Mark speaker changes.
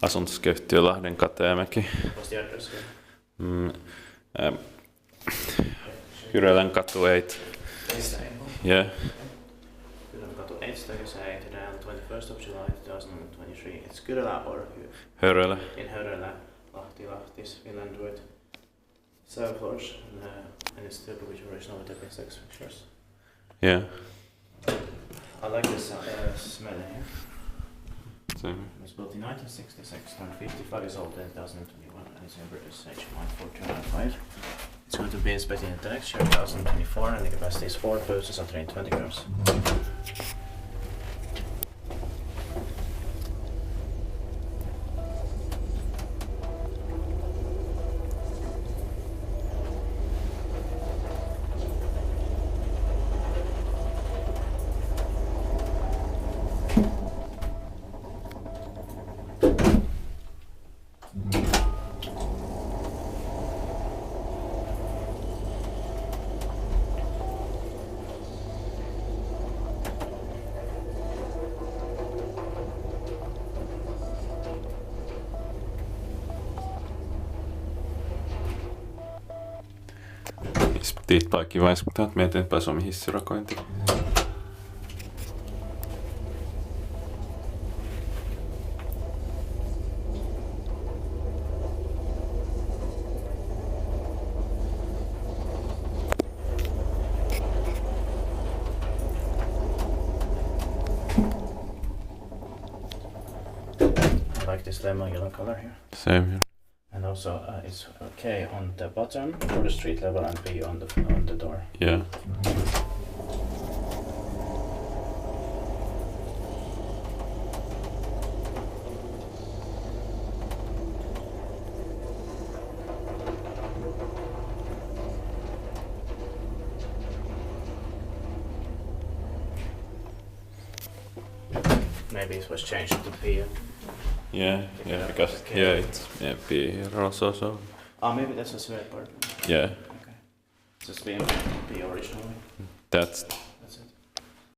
Speaker 1: asuntosykeyhtiö Lahden Katemäki.
Speaker 2: What's the address here?
Speaker 1: Kyrölänkatu 8. Yeah.
Speaker 2: Kyrölänkatu 8, 38, and 21st of July 2023. It's Kyrölä or
Speaker 1: Hörölä.
Speaker 2: in Hörölä, Lahti, Finland with 7 floors, and it's still with original with the 6 fixtures.
Speaker 1: Yeah.
Speaker 2: I like this smell here.
Speaker 1: Same.
Speaker 2: It was built in 1966, 55 years old in 2021, and it's in British HMI 4295. It's going to be inspected in the next year, 2024, and the capacity is 4 boosters and 320 grams.
Speaker 1: Tiittaa kiva, kun täältä mietin, että pääsee omiin hissirakointiin.
Speaker 2: I like this lemon yellow color here.
Speaker 1: Same here.
Speaker 2: And also it's K on the bottom for the street level and B on the door.
Speaker 1: Yeah.
Speaker 2: Maybe it was changed to P.
Speaker 1: Yeah, because it's B here also, so.
Speaker 2: Maybe that's a spare part.
Speaker 1: Yeah.
Speaker 2: Okay. Just being P originally.
Speaker 1: That's